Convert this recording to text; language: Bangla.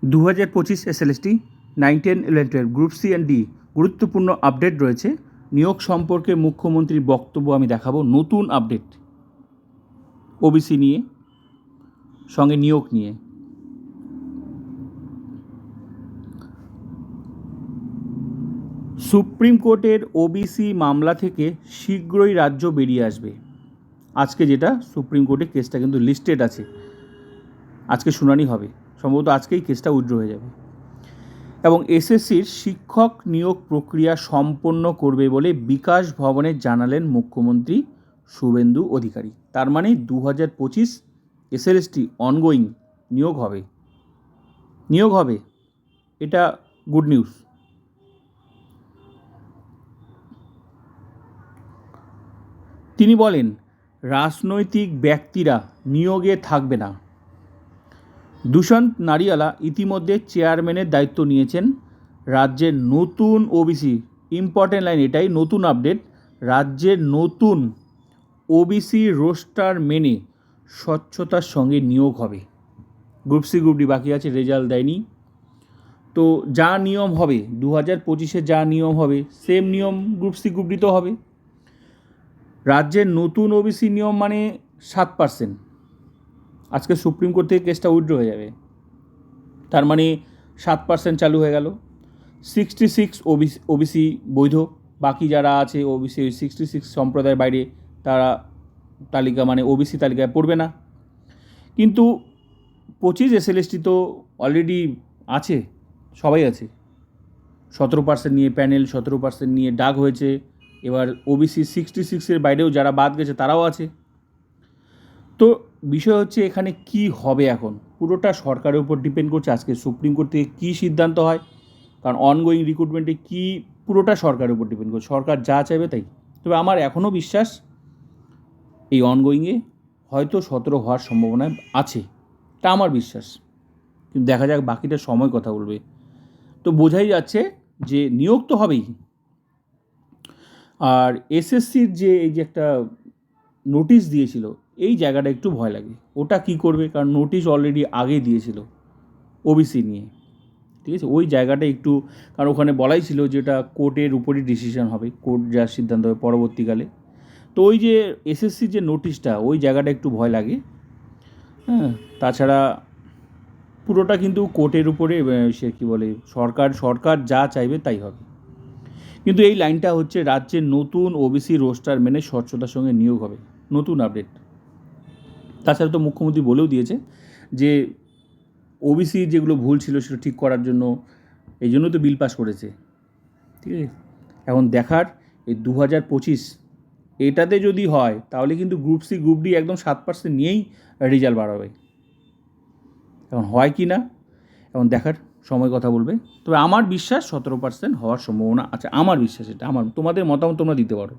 2025 SLST 9, 10, 11, 12 group C and D গুরুত্বপূর্ণ আপডেট রয়েছে। নিয়োগ সম্পর্কে মুখ্যমন্ত্রীর বক্তব্য আমি দেখাবো, নতুন আপডেট ওবিসি নিয়ে, সঙ্গে নিয়োগ নিয়ে। সুপ্রিম কোর্টের ওবিসি মামলা থেকে শীঘ্রই রাজ্য বেরিয়ে আসবে। আজকে যেটা সুপ্রিম কোর্টে কেসটা কিন্তু লিস্টেড আছে, আজকে শুনানি হবে, সম্ভবত আজকেই কেসটা উইথড্র হয়ে যাবে। এবং এসএসসির শিক্ষক নিয়োগ প্রক্রিয়া সম্পন্ন করবে বলে বিকাশ ভবনে জানালেন মুখ্যমন্ত্রী শুভেন্দু অধিকারী। তার মানে 2025 এসএলএসটি অনগোয়িং নিয়োগ হবে, এটা গুড নিউজ। তিনি বলেন, রাজনৈতিক ব্যক্তিরা নিয়োগে থাকবে না। দুষ্যন্ত নারিয়ালা ইতিমধ্যে চেয়ারম্যানের দায়িত্ব নিয়েছেন। রাজ্যের নতুন ওবিসি, ইম্পর্টেন্ট লাইন এটাই, নতুন আপডেট, রাজ্যের নতুন ওবিসি রোস্টার মেনে স্বচ্ছতার সঙ্গে নিয়োগ হবে। গ্রুপ সি গ্রুপ ডি বাকি আছে, রেজাল্ট দেয়নি। তো যা নিয়ম হবে 2025-এ যা নিয়ম হবে সেম নিয়ম গ্রুপ সি গ্রুপ ডিতেও হবে। রাজ্যের নতুন ওবিসি নিয়ম মানে 7%। আজকে সুপ্রিম কোর্ট থেকে কেসটা উইথড্র হয়ে যাবে, তার মানে 7% চালু হয়ে গেল। 66 ওবিসি বৈধ, বাকি যারা আছে ওবিসি ওই 66 সম্প্রদায়ের বাইরে তারা তালিকা মানে ওবিসি তালিকায় পড়বে না। কিন্তু 25 এসএলএসটি তো অলরেডি আছে, সবাই আছে। 17% নিয়ে প্যানেল, 17% নিয়ে ডাক হয়েছে। এবার ওবিসি 66-এর বাইরেও যারা বাদ গেছে তারাও আছে। তো বিষয় হচ্ছে এখানে কি হবে, এখন পুরোটা সরকারের উপর ডিপেন্ড করছে আজকে সুপ্রিম কোর্ট থেকে কী সিদ্ধান্ত হয়, কারণ অনগোয়িং রিক্রুটমেন্টে কী, পুরোটা সরকারের উপর ডিপেন্ড করছে, সরকার যা চাইবে তাই। তবে আমার এখনও বিশ্বাস এই অনগোয়িংয়ে হয়তো 17 হওয়ার সম্ভাবনা আছে, তা আমার বিশ্বাস। কিন্তু দেখা যাক, বাকিটা সময় কথা বলবে। তো বোঝাই যাচ্ছে যে নিয়োগ তো হবেই। আর এসএসসির যে এই যে একটা নোটিশ দিয়েছিল, এই জায়গাটা একটু ভয় লাগে। ওটা কি করবে, কারণ নোটিশ অলরেডি আগে দিয়েছিল ওবিসি নিয়ে, ঠিক আছে। ওই জায়গাটা একটু, কারণ ওখানে বলাই ছিল যে এটা কোর্টের উপরই ডিসিশন হবে, কোর্ট যা সিদ্ধান্ত হবে পরবর্তীকালে। তো ওই যে এসএসসির যে নোটিশটা, ওই জায়গাটা একটু ভয় লাগে। হ্যাঁ, তাছাড়া পুরোটা কিন্তু কোর্টের উপরে, সে কী বলে, সরকার যা চাইবে তাই হবে। কিন্তু এই লাইনটা হচ্ছে, রাজ্যের নতুন ওবিসি রোস্টার মেনে স্বচ্ছতার সঙ্গে নিয়োগ হবে, নতুন আপডেট। তাছাড়া তো মুখ্যমন্ত্রী বলেও দিয়েছে যে ওবিসি যেগুলো ভুল ছিল সেটা ঠিক করার জন্য, এই জন্য তো বিল পাস করেছে, ঠিক আছে। এখন দেখার এই 2025 এটাতে যদি হয় তাহলে কিন্তু গ্রুপ সি গ্রুপ ডি একদম 7% নিয়েই রেজাল্ট বাড়াবে। এখন হয় কি না, এখন দেখার সময় কথা বলবে। তবে আমার বিশ্বাস 17% হওয়ার সম্ভাবনা আছে, আমার বিশ্বাস এটা। তোমাদের মতামত তোমরা দিতে পারো।